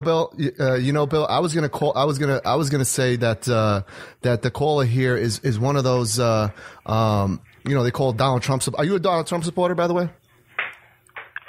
Bill, Bill, I was gonna say that the caller here is one of those. They call Donald Trump. Are you a Donald Trump supporter, by the way?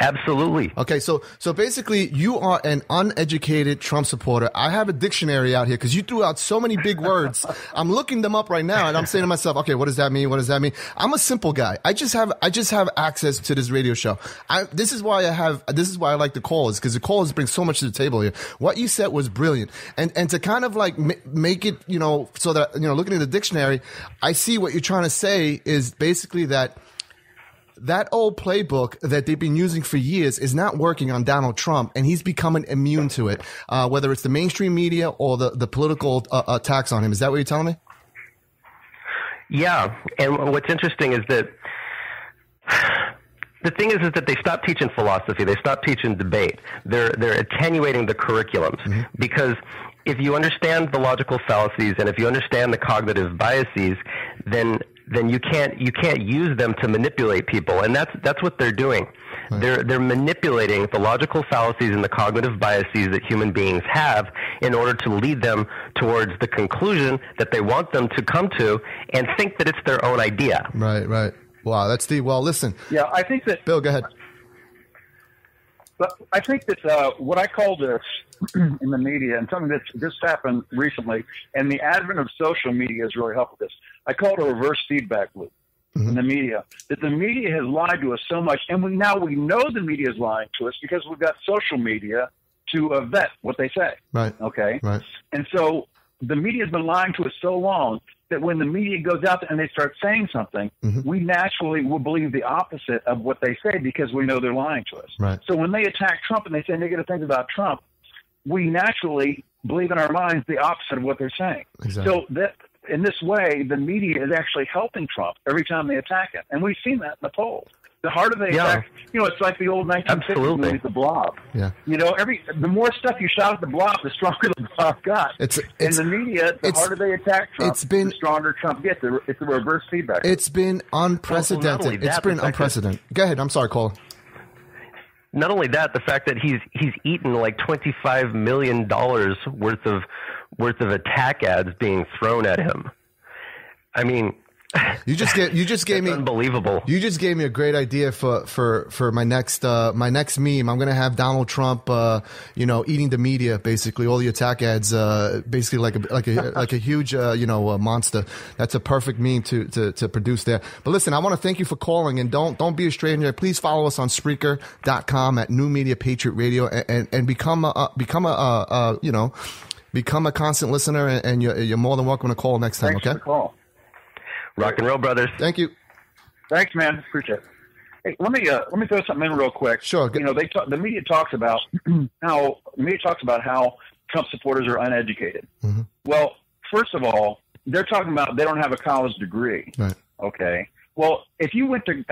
Absolutely. Okay, so basically you are an uneducated Trump supporter. I have a dictionary out here because you threw out so many big words. I'm looking them up right now and I'm saying to myself, okay, what does that mean? What does that mean? I'm a simple guy. I just have access to this radio show. This is why I like the callers, because the callers bring so much to the table here. What you said was brilliant. And to kind of like make it, so that, looking at the dictionary, I see what you're trying to say is basically that old playbook that they've been using for years is not working on Donald Trump, and he's becoming immune to it, whether it's the mainstream media or the political attacks on him. Is that what you're telling me? Yeah, and what's interesting is that the thing is that they stopped teaching philosophy. They stopped teaching debate. They're attenuating the curriculums because if you understand the logical fallacies and if you understand the cognitive biases, then you can't use them to manipulate people, and that's what they're doing. Right. They're manipulating the logical fallacies and the cognitive biases that human beings have in order to lead them towards the conclusion that they want them to come to, and think that it's their own idea. Right. Wow, that's deep. Well, listen. Yeah, I think that Bill, go ahead. But I think that what I call this in the media, and something that's just happened recently, and the advent of social media has really helped with this. I call it a reverse feedback loop in the media. That the media has lied to us so much, and we know the media is lying to us because we've got social media to vet what they say. Right. Okay. Right. And so the media has been lying to us so long that when the media goes out there and they start saying something, we naturally will believe the opposite of what they say because we know they're lying to us. Right. So when they attack Trump and they say negative things about Trump, we naturally believe in our minds the opposite of what they're saying. Exactly. So that in this way, the media is actually helping Trump every time they attack him. And we've seen that in the polls. The harder they attack, it's like the old 1950s movie, The Blob. Yeah. The more stuff you shot at the Blob, the stronger the Blob got. In the media, the harder they attack Trump, the stronger Trump gets. It's a reverse feedback. It's been unprecedented. Go ahead. I'm sorry, Cole. Not only that, the fact that he's eaten like $25 million worth of attack ads being thrown at him. I mean, you just gave me unbelievable. You just gave me a great idea for my next meme. I'm gonna have Donald Trump, eating the media, basically all the attack ads, basically like a huge monster. That's a perfect meme to produce there. But listen, I want to thank you for calling, and don't be a stranger. Please follow us on Spreaker.com at New Media Patriot Radio and become a constant listener, and you're more than welcome to call next time. Thanks Okay. for the call. Rock and roll, brothers. Thank you. Thanks, man. Appreciate it. Hey, let me throw something in real quick. Sure. The media talks about how Trump supporters are uneducated. Well, first of all, they're talking about they don't have a college degree. Right. Okay. Well, if you went to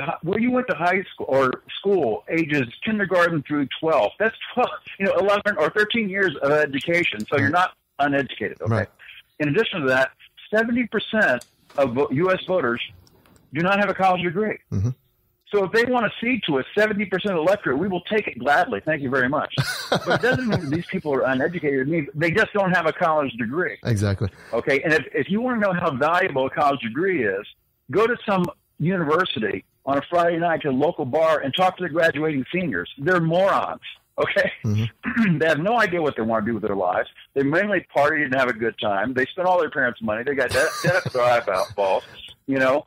high school or school ages kindergarten through 12, that's 11 or 13 years of education. So you're not uneducated. Okay. Right. In addition to that, 70% of U.S. voters do not have a college degree. So if they want to cede to us 70% of the electorate, we will take it gladly. Thank you very much. But it doesn't mean that these people are uneducated. It means they just don't have a college degree. Exactly. Okay, and if you want to know how valuable a college degree is, go to some university on a Friday night to a local bar and talk to the graduating seniors. They're morons. Okay? They have no idea what they want to do with their lives. They mainly party and have a good time. They spend all their parents' money. They got debt up their eyeballs. They don't know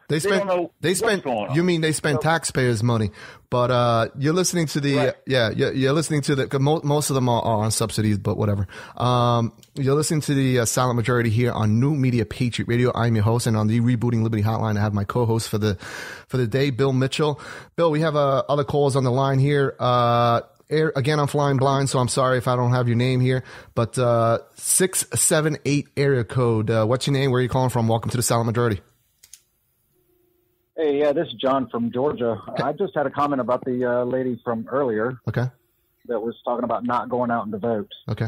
what's going on. You mean they spend taxpayers' money? But you're listening to the you're listening to the most of them are on subsidies, but whatever. You're listening to the Silent Majority here on New Media Patriot Radio. I'm your host, and on the Rebooting Liberty Hotline, I have my co-host for the day, Bill Mitchell. Bill, we have other calls on the line here. Again, I'm flying blind, so I'm sorry if I don't have your name here. But 678 area code. What's your name? Where are you calling from? Welcome to the Silent Majority. Hey, yeah, this is John from Georgia. I just had a comment about the lady from earlier. Okay. That was talking about not going out and to vote. Okay.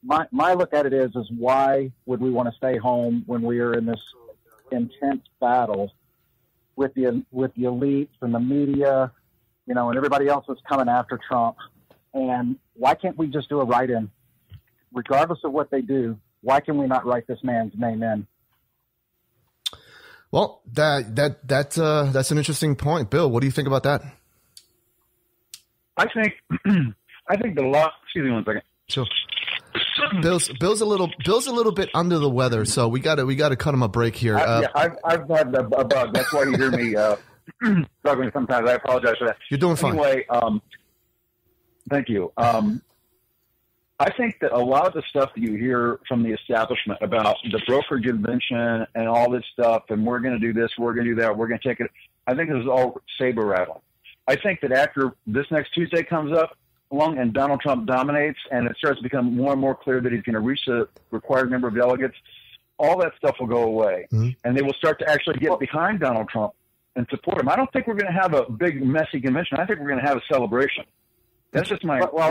My look at it is why would we want to stay home when we are in this intense battle with the elites and the media, and everybody else that's coming after Trump. And why can't we just do a write-in? Regardless of what they do, why can we not write this man's name in? Well, that's an interesting point. Bill, what do you think about that? I think the law. Excuse me one second. Sure. Bill's a little bit under the weather, so we got to cut him a break here. I've had a bug. That's why you hear me struggling sometimes. I apologize for that. You're doing fine. Anyway, thank you. I think that a lot of the stuff that you hear from the establishment about the brokerage invention and all this stuff, and we're going to do this, we're going to do that, we're going to take it, I think this is all saber rattling. I think that after this next Tuesday comes up along and Donald Trump dominates and it starts to become more and more clear that he's going to reach the required number of delegates, all that stuff will go away. Mm-hmm. And they will start to actually get behind Donald Trump and support him. I don't think we're going to have a big, messy convention. I think we're going to have a celebration. That's just my... Well,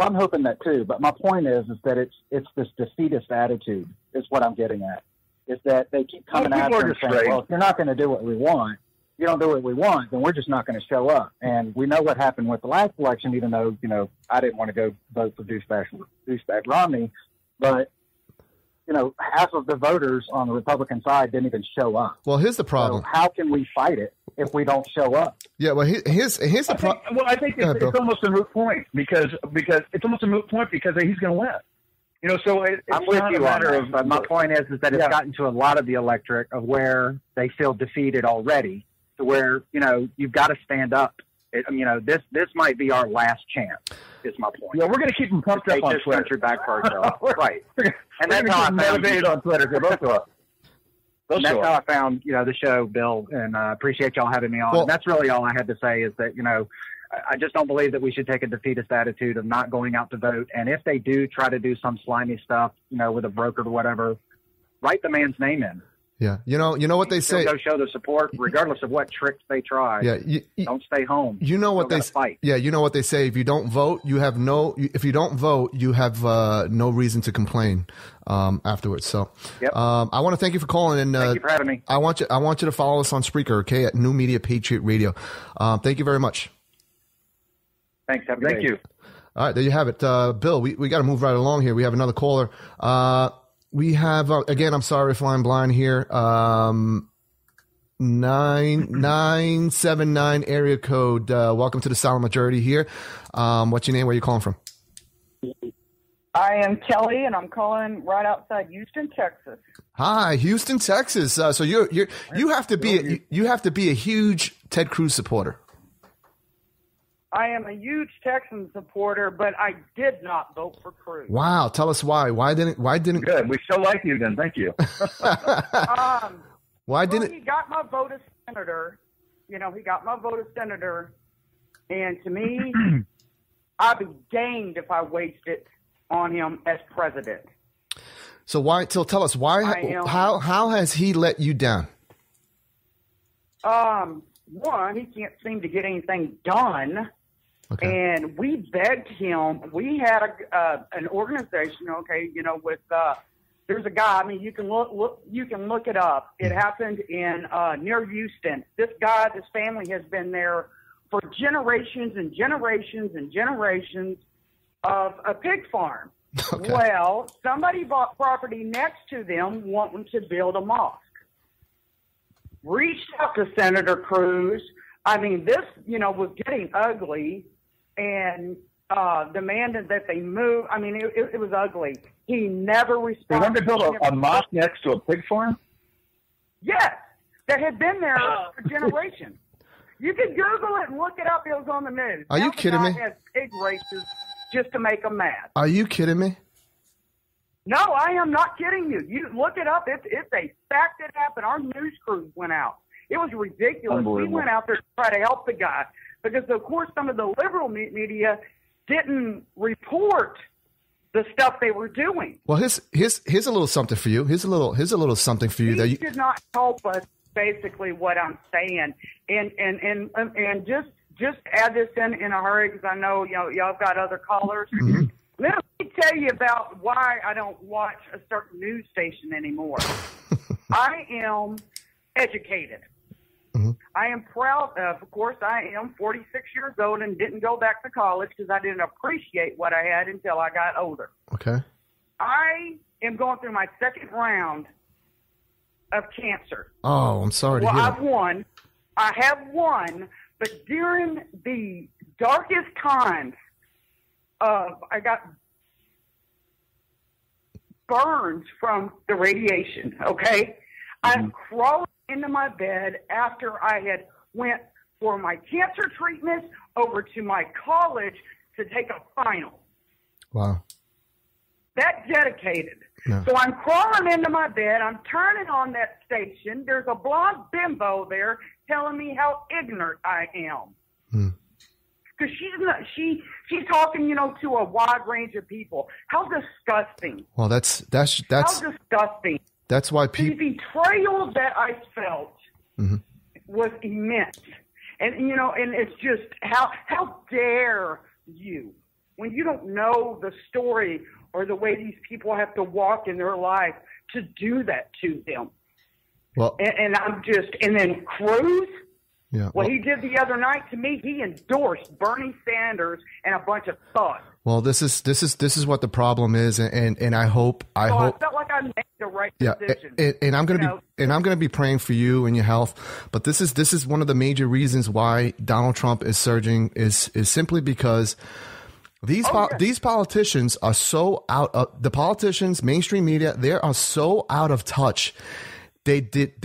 I'm hoping that too, but my point is that it's this defeatist attitude is what I'm getting at. Is that they keep coming after and saying, well, if you're not going to do what we want, you don't do what we want, then we're just not going to show up. And we know what happened with the last election, even though, I didn't want to go vote for douchebag Romney, but, half of the voters on the Republican side didn't even show up. Well, here's the problem. So how can we fight it if we don't show up? Yeah, well, here's the problem. Well, I think it's almost a moot point because it's almost a moot point because he's going to win. So it's I'm with not you a matter of. But my point is that it's gotten to a lot of the electorate of where they feel defeated already, to where you've got to stand up. This might be our last chance. Is my point. Yeah, we're going to keep them pumped up on this Twitter. country back for ourselves, right? And that's how I motivated on Twitter. Both of us. And that's how I found, the show, Bill, and I appreciate y'all having me on. Well, and that's really all I had to say is that, I just don't believe that we should take a defeatist attitude of not going out to vote. And if they do try to do some slimy stuff, with a broker or whatever, write the man's name in. Yeah. You know what they say. Go show the support regardless of what tricks they try. Yeah. Don't stay home. You know what they fight. Yeah. You know what they say. If you don't vote, you have no reason to complain, afterwards. So, yep. I want to thank you for calling and, thank you for having me. I want you to follow us on Spreaker, okay, at New Media Patriot Radio. Thank you very much. Thanks. Thank you. All right. There you have it. Bill, we got to move right along here. We have another caller. We have, again, I'm sorry if I'm blind here. 9979 area code. Welcome to the Silent Majority here. What's your name? Where are you calling from? I am Kelly, and I'm calling right outside Houston, Texas. Hi, Houston, Texas. So you have to be a huge Ted Cruz supporter. I am a huge Texan supporter, but I did not vote for Cruz. Wow, tell us why. Why didn't? Good. We still like you then. Thank you. Why didn't? He got my vote as senator. He got my vote as senator, and to me, I'd be danged if I wasted it on him as president. So why? So tell us why. How has he let you down? One, he can't seem to get anything done. Okay. And we begged him. We had an organization, with there's a guy. I mean, you can look it up. It happened in near Houston. This family has been there for generations and generations and generations of a pig farm. Okay. Well, somebody bought property next to them, wanting to build a mosque. Reached out to Senator Cruz. I mean, this, was getting ugly, and demanded that they move. I mean, it was ugly. He never responded. They wanted to build a mosque next to a pig farm? Yes, that had been there for generations. You can Google it and look it up. It was on the news. Are you kidding me? Has pig races just to make them mad. Are you kidding me? No, I am not kidding you. You look it up. It's a fact that happened. Our news crews went out. It was ridiculous. We went out there to try to help the guy because, of course, some of the liberal media didn't report the stuff they were doing. Well, here's a little something for you. Here's a little something for you. He did not help us. Basically, what I'm saying, and just add this in a hurry because I know y'all got other callers. Mm-hmm. Let me tell you about why I don't watch a certain news station anymore. I am educated. Mm-hmm. I am proud of course, I am 46 years old and didn't go back to college because I didn't appreciate what I had until I got older. Okay. I am going through my second round of cancer. Oh, I'm sorry to hear that. I have won, but during the darkest times I got burned from the radiation, okay? I'm crawling into my bed after I had went for my cancer treatment over to my college to take a final. Wow. That dedicated. No. So I'm crawling into my bed. I'm turning on that station. There's a blonde bimbo there telling me how ignorant I am. Because she's talking, to a wide range of people. How disgusting. Well, that's how disgusting. That's why The betrayal that I felt was immense. And, and it's just, how dare you, when you don't know the story or the way these people have to walk in their life, to do that to them. Well, and then Cruz, yeah. What he did the other night to me, he endorsed Bernie Sanders and a bunch of thugs. Well, this is what the problem is, and I hope I felt like I made the right decision. And I'm gonna be praying for you and your health. But this is one of the major reasons why Donald Trump is surging is simply because these politicians are so the politicians, mainstream media, they are so out of touch. They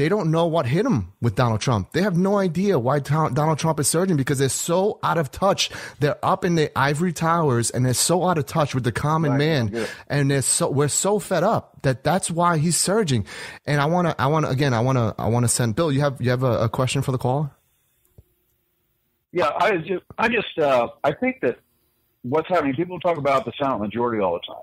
don't know what hit them with Donald Trump. They have no idea why Donald Trump is surging because they're so out of touch. They're up in the ivory towers and they're so out of touch with the common man. Yeah. And we're so fed up that's why he's surging. And I want to send Bill. You have a question for the caller? Yeah, I think that what's happening, people talk about the silent majority all the time.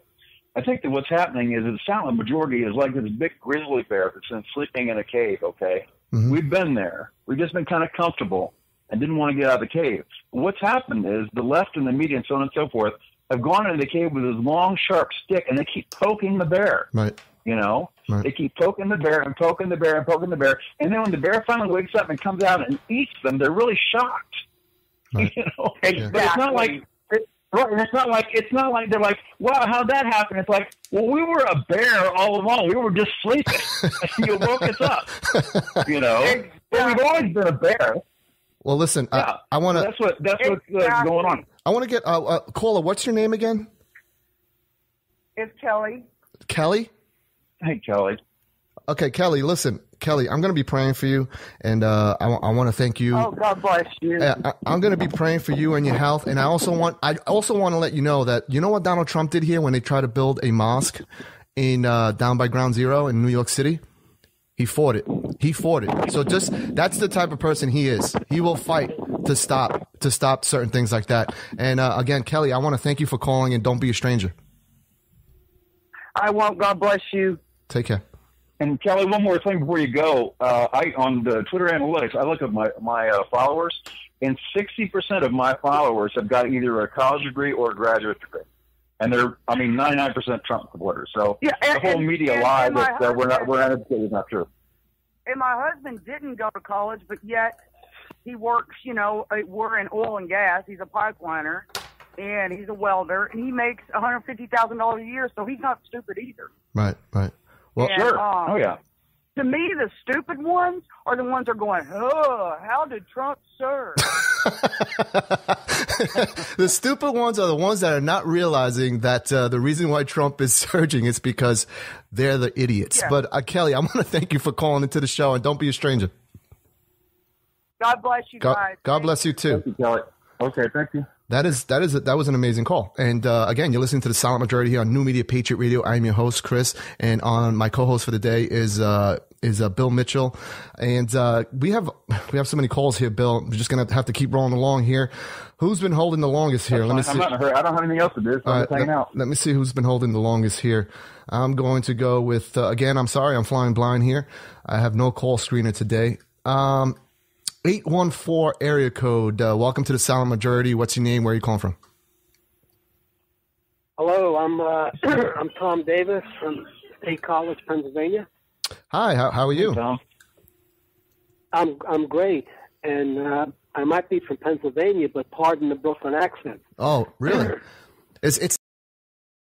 I think that what's happening is that the silent majority is like this big grizzly bear that's been sleeping in a cave, okay? Mm-hmm. We've been there. We've just been kind of comfortable and didn't want to get out of the cave. What's happened is the left and the media and so on and so forth have gone into the cave with this long, sharp stick, and they keep poking the bear. Right. Right. They keep poking the bear and poking the bear and poking the bear. And then when the bear finally wakes up and comes out and eats them, they're really shocked. Right. Exactly. But it's not like... Right, and it's not like they're like, wow, how'd that happen? It's like, well, we were a bear all along. We were just sleeping. You woke us up. Well, we've always been a bear. Well, listen, yeah. I want to. That's what's going on. I want to get caller. What's your name again? It's Kelly. Kelly. Hey, Kelly. Okay, Kelly. Listen, Kelly, I'm going to be praying for you, and I want to thank you. Oh, God bless you. I'm going to be praying for you and your health, and I also want to let you know that what Donald Trump did here when they tried to build a mosque in down by Ground Zero in New York City. He fought it. So that's the type of person he is. He will fight to stop certain things like that. And again, Kelly, I want to thank you for calling, and don't be a stranger. I won't. God bless you. Take care. And Kelly, one more thing before you go. On the Twitter analytics, I look at my followers, and 60% of my followers have got either a college degree or a graduate degree, and they're 99% Trump supporters. So the whole media lie that we're not educated is not true. And my husband didn't go to college, but yet he works. We're in oil and gas. He's a pipeliner, and he's a welder, and he makes $150,000 a year. So he's not stupid either. Right. Well, and, sure. Oh, yeah. To me, the stupid ones are the ones that are going, oh, how did Trump serve? The stupid ones are the ones that are not realizing that the reason why Trump is surging is because they're the idiots. Yeah. But, Kelly, I want to thank you for calling into the show, and don't be a stranger. God bless you guys. God bless you, too. Thank you, Kelly. Okay, thank you. That was an amazing call. And again, you're listening to the Silent Majority here on New Media Patriot Radio. I'm your host, Chris, and on my co-host for the day is Bill Mitchell. And we have so many calls here, Bill. We're just gonna have to keep rolling along here. Who's been holding the longest here? Let me see. I'm not in a hurry. I don't have anything else to do, so I'm just hanging out. Let me see who's been holding the longest here. I'm going to go with again. I'm sorry, I'm flying blind here. I have no call screener today. 814 area code. Welcome to the Silent Majority. What's your name? Where are you calling from? Hello, I'm Tom Davis from State College, Pennsylvania. Hi, how are you? Hey, Tom. I'm great. and I might be from Pennsylvania, but pardon the Brooklyn accent. Oh, really? It's